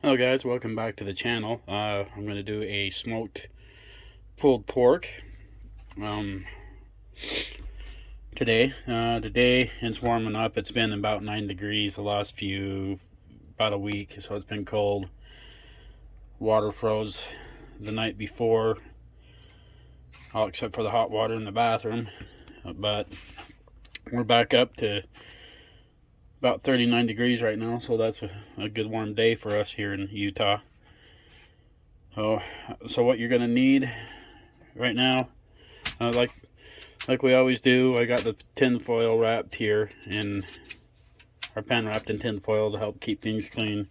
Hello guys, welcome back to the channel. I'm going to do a smoked pulled pork today. Today it's warming up. It's been about 9 degrees the last about a week, so it's been cold. Water froze the night before, all except for the hot water in the bathroom, but we're back up to about 39 degrees right now, so that's a good warm day for us here in Utah. So what you're gonna need right now, like we always do, I got the tin foil wrapped here, and our pan wrapped in tin foil to help keep things clean.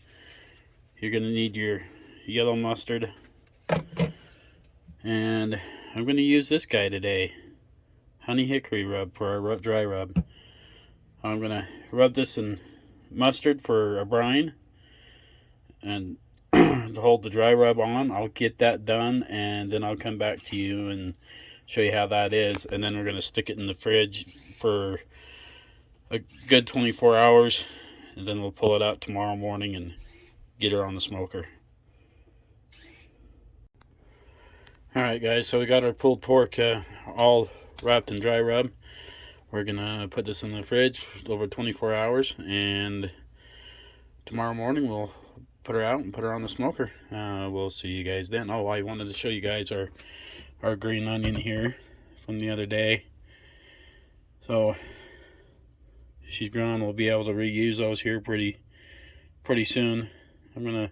You're gonna need your yellow mustard, and I'm gonna use this guy today, honey hickory rub for our dry rub. I'm gonna rub this in mustard for a brine, and to hold the dry rub on. I'll get that done, and then I'll come back to you and show you how that is. And then we're gonna stick it in the fridge for a good 24 hours, and then we'll pull it out tomorrow morning and get her on the smoker. Alright guys, so we got our pulled pork all wrapped in dry rub. We're gonna put this in the fridge over 24 hours, and tomorrow morning we'll put her out and put her on the smoker. We'll see you guys then. Oh, I wanted to show you guys our green onion here from the other day. So she's grown. We'll be able to reuse those here pretty soon. I'm gonna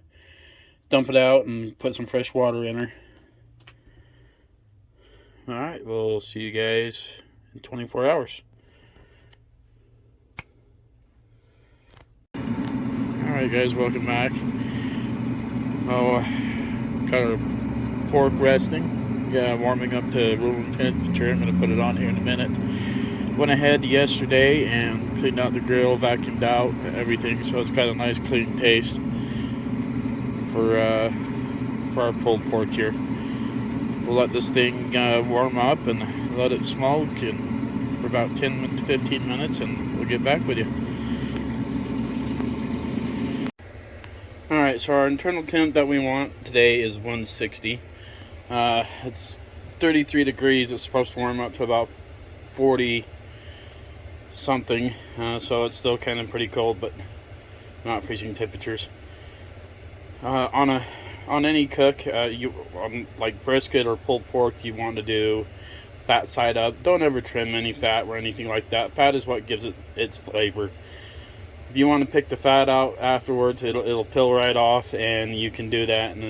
dump it out and put some fresh water in her. Alright, we'll see you guys in 24 hours. Alright guys, welcome back. Got our pork resting. Yeah, warming up to room temperature. I'm going to put it on here in a minute. Went ahead yesterday and cleaned out the grill, vacuumed out everything, so it's got a nice clean taste for our pulled pork here. We'll let this thing warm up and let it smoke for about 10 to 15 minutes, and we'll get back with you. Alright, so our internal temp that we want today is 160. It's 33 degrees. It's supposed to warm up to about 40 something, so it's still kind of pretty cold, but not freezing temperatures. On any cook, like brisket or pulled pork, you want to do fat side up. Don't ever trim any fat or anything like that. Fat is what gives it its flavor. If you want to pick the fat out afterwards, it'll peel right off, and you can do that, and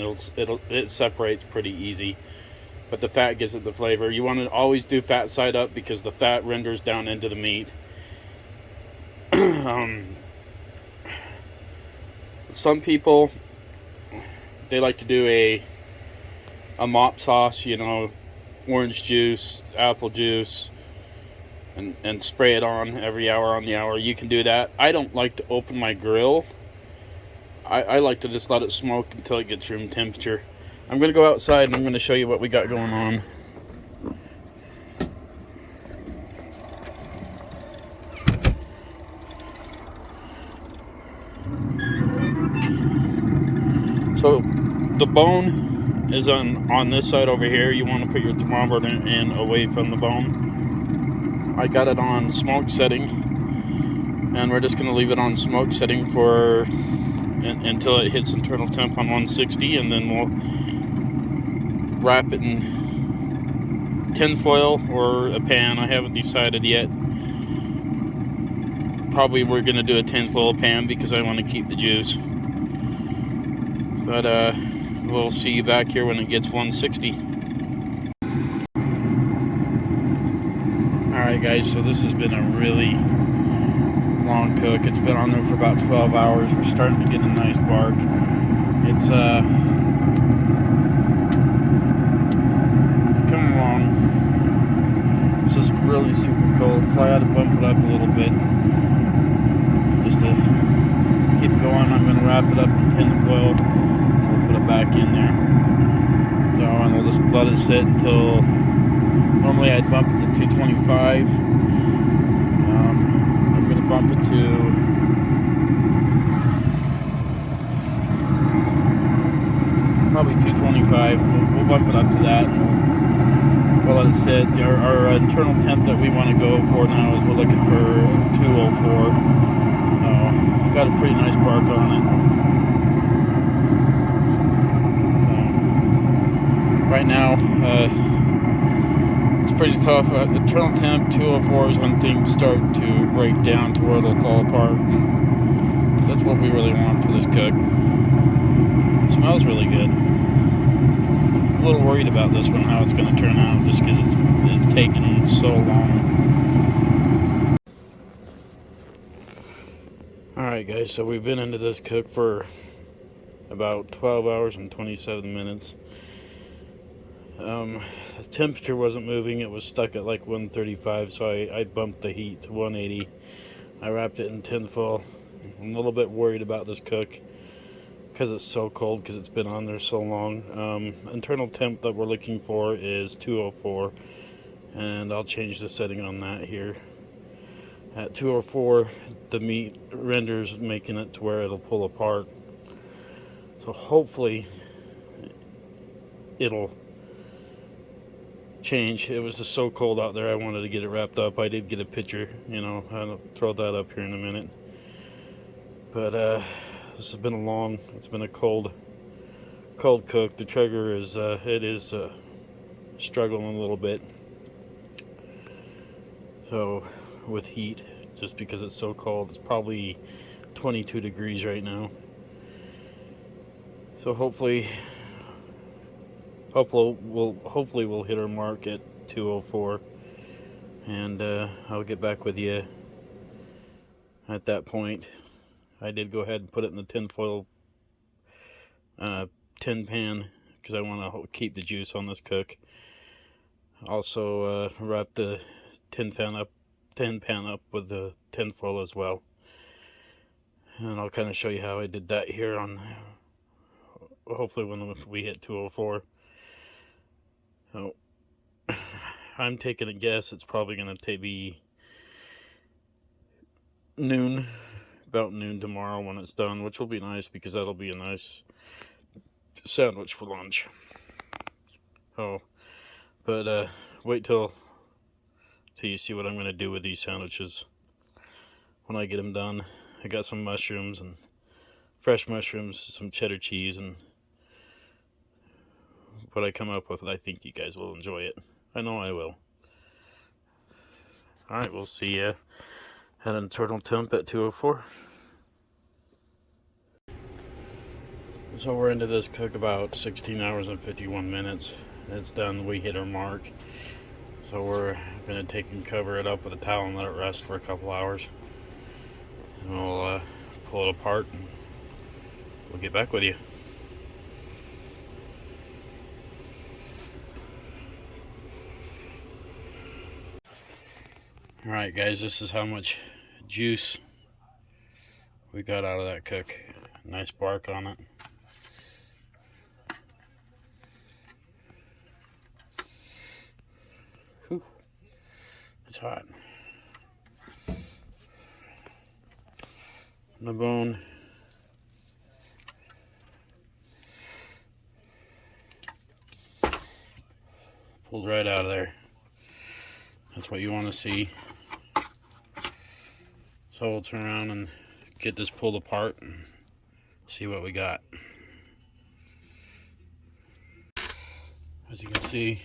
it separates pretty easy. But the fat gives it the flavor. You want to always do fat side up because the fat renders down into the meat. Some people, they like to do a mop sauce, you know, orange juice, apple juice, and spray it on every hour on the hour. You can do that. I don't like to open my grill. I like to just let it smoke until it gets room temperature. I'm going to go outside and I'm going to show you what we got going on. So the bone is on this side over here. You want to put your thermometer in away from the bone. I got it on smoke setting, and we're just going to leave it on smoke setting until it hits internal temp on 160, and then we'll wrap it in tin foil or a pan. I haven't decided yet. Probably we're going to do a tin foil pan because I want to keep the juice. But we'll see you back here when it gets 160. Alright guys, so this has been a really long cook. It's been on there for about 12 hours. We're starting to get a nice bark. It's coming along. It's just really super cold, so I had to bump it up a little bit just to keep it going. I'm going to wrap it up in tin foil. We'll put it back in there. So, and we'll just let it sit until, normally I'd bump it to 225. I'm going to bump it to probably 225. We'll bump it up to that. We'll let it sit. Our internal temp that we want to go for now is we're looking for 204. It's got a pretty nice bark on it. Right now, it's pretty tough. Internal temp 204 is when things start to break down to where they'll fall apart. That's what we really want for this cook. Smells really good. I'm a little worried about this one, how it's going to turn out, just because it's taken so long. Alright guys, so we've been into this cook for about 12 hours and 27 minutes. The temperature wasn't moving, it was stuck at like 135, so I bumped the heat to 180. I wrapped it in tinfoil. I'm a little bit worried about this cook because it's so cold, because it's been on there so long. Internal temp that we're looking for is 204, and I'll change the setting on that here. At 204, the meat renders, making it to where it'll pull apart. So hopefully it'll change. It was just so cold out there, I wanted to get it wrapped up. I did get a picture, I'll throw that up here in a minute. But this has been it's been a cold cook. The Traeger is struggling a little bit. So with heat, just because it's so cold, it's probably 22 degrees right now. So hopefully we'll hit our mark at 204, and I'll get back with you at that point. I did go ahead and put it in the tinfoil tin pan because I want to keep the juice on this cook. Also wrap the tin pan up with the tinfoil as well, and I'll kind of show you how I did that here on hopefully when we hit 204. So I'm taking a guess it's probably going to be noon, about noon tomorrow when it's done, which will be nice because that'll be a nice sandwich for lunch. But wait till you see what I'm going to do with these sandwiches when I get them done. I got some mushrooms, and fresh mushrooms, some cheddar cheese, and what I come up with. I think you guys will enjoy it. I know I will. Alright, we'll see you at internal temp at 204. So we're into this cook about 16 hours and 51 minutes. It's done. We hit our mark. So we're going to take and cover it up with a towel and let it rest for a couple hours. And we'll pull it apart, and we'll get back with you. Alright guys, this is how much juice we got out of that cook. Nice bark on it. Whew. It's hot. The bone. Pulled right out of there. That's what you want to see. So we'll turn around and get this pulled apart and see what we got. As you can see,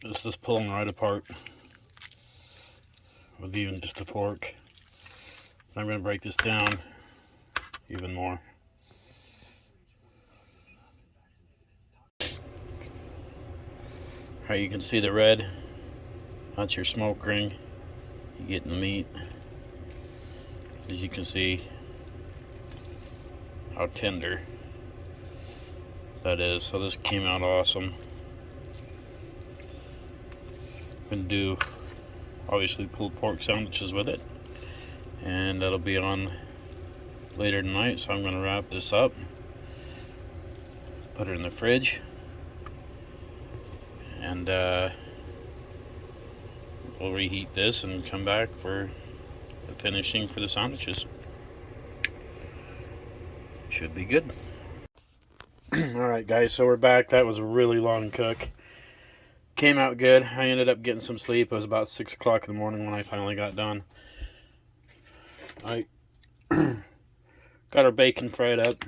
it's just pulling right apart with even just a fork. I'm going to break this down even more. Alright, you can see the red. That's your smoke ring. You get in the meat. As you can see how tender that is. So this came out awesome. I'm going to do obviously pulled pork sandwiches with it, and that'll be on later tonight. So I'm going to wrap this up, put it in the fridge, And we'll reheat this and come back for the finishing for the sandwiches. Should be good. Alright guys, so we're back. That was a really long cook. Came out good. I ended up getting some sleep. It was about 6 o'clock in the morning when I finally got done. I got our bacon fried up.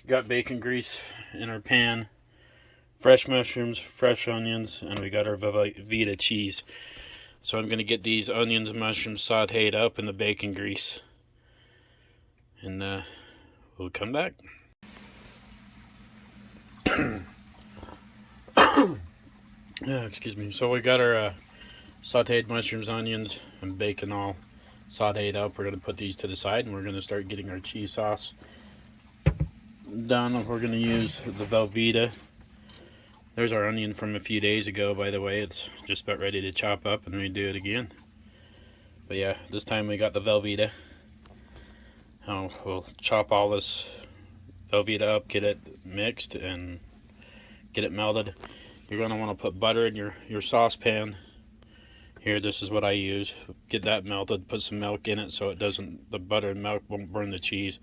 Got bacon grease in our pan. Fresh mushrooms, fresh onions, and we got our Velveeta cheese. So I'm going to get these onions and mushrooms sauteed up in the bacon grease. And we'll come back. Yeah, excuse me. So we got our sauteed mushrooms, onions, and bacon all sauteed up. We're going to put these to the side, and we're going to start getting our cheese sauce done. We're going to use the Velveeta. There's our onion from a few days ago, by the way. It's just about ready to chop up, and we do it again. But yeah, this time we got the Velveeta. We'll chop all this Velveeta up, get it mixed, and get it melted. You're going to want to put butter in your saucepan. Here, this is what I use. Get that melted, put some milk in it so it doesn't, the butter and milk won't burn the cheese.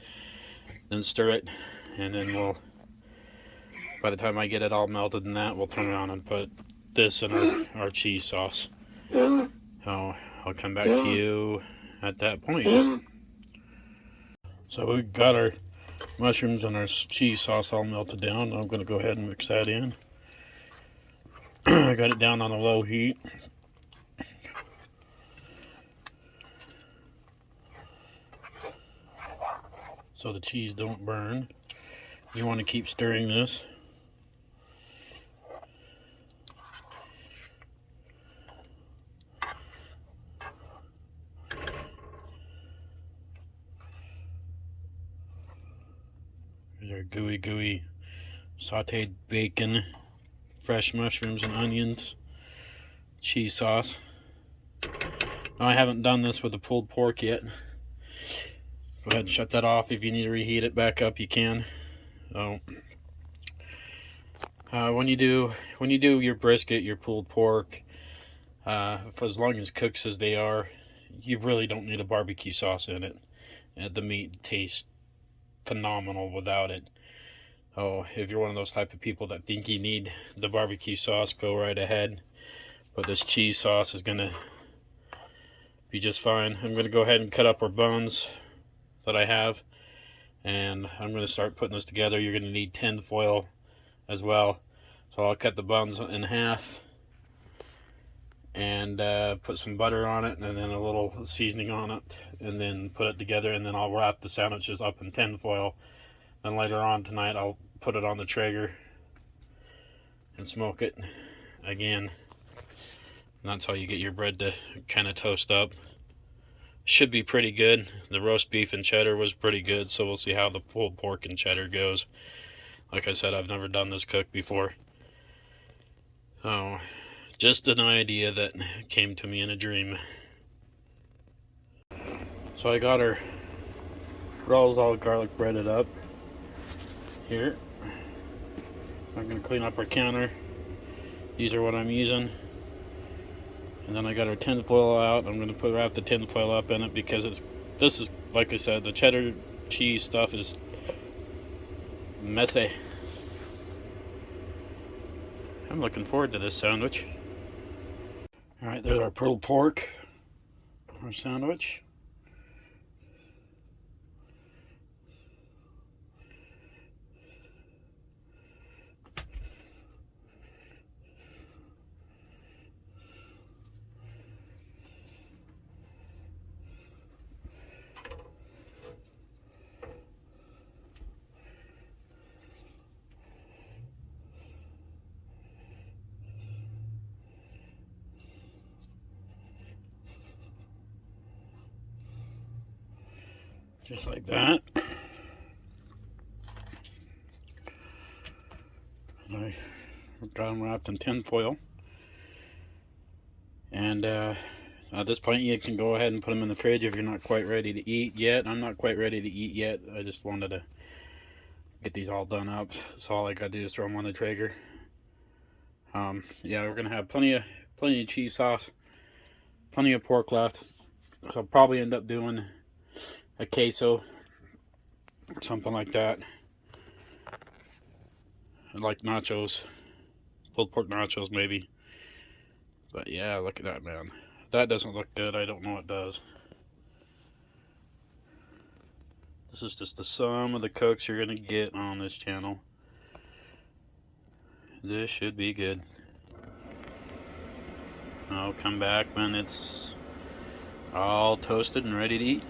Then stir it, and then by the time I get it all melted in that, we'll turn around and put this in our cheese sauce. I'll come back to you at that point. So we got our mushrooms and our cheese sauce all melted down. I'm going to go ahead and mix that in. I got it down on a low heat. So the cheese don't burn. You want to keep stirring this. Here's our gooey sauteed bacon, fresh mushrooms and onions, cheese sauce. Now, I haven't done this with the pulled pork yet. Go ahead and shut that off. If you need to reheat it back up, you can. When you do your brisket, your pulled pork, for as long as cooked as they are, you really don't need a barbecue sauce in it. The meat tastes phenomenal without it. If you're one of those type of people that think you need the barbecue sauce, go right ahead. But this cheese sauce is gonna be just fine. I'm gonna go ahead and cut up our buns that I have, and I'm gonna start putting this together. You're gonna need tin foil as well. So I'll cut the buns in half and put some butter on it, and then a little seasoning on it, and then put it together, and then I'll wrap the sandwiches up in tin foil. Then later on tonight I'll put it on the Traeger and smoke it again. And that's how you get your bread to kind of toast up. Should be pretty good. The roast beef and cheddar was pretty good, so we'll see how the pulled pork and cheddar goes. Like I said, I've never done this cook before. Just an idea that came to me in a dream. So I got our rolls all garlic breaded up. Here. I'm going to clean up our counter. These are what I'm using. And then I got our tin foil out. I'm going to wrap the tin foil up in it because this is, like I said, the cheddar cheese stuff is messy. I'm looking forward to this sandwich. Alright, there's our pulled pork, our sandwich. Just like that. And I got them wrapped in tin foil. And at this point you can go ahead and put them in the fridge if you're not quite ready to eat yet. I'm not quite ready to eat yet. I just wanted to get these all done up. So all I gotta do is throw them on the Traeger. Yeah, we're gonna have plenty of cheese sauce, plenty of pork left. So I'll probably end up doing a queso, something like that. Like nachos, pulled pork nachos maybe. But yeah, look at that, man. If that doesn't look good, I don't know what does. This is just the sum of the cooks you're gonna get on this channel. This should be good. I'll come back when it's all toasted and ready to eat.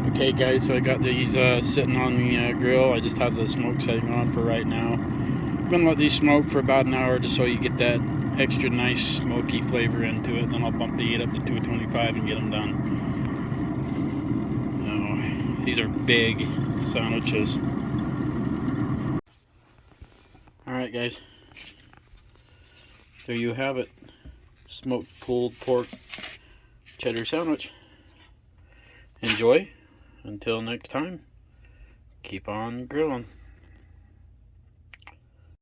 Okay guys, so I got these sitting on the grill. I just have the smoke setting on for right now. I'm gonna let these smoke for about an hour just so you get that extra nice smoky flavor into it. Then I'll bump the heat up to 225 and get them done. Oh, these are big sandwiches. Alright guys, there you have it. Smoked pulled pork cheddar sandwich. Enjoy. Until next time, keep on grilling.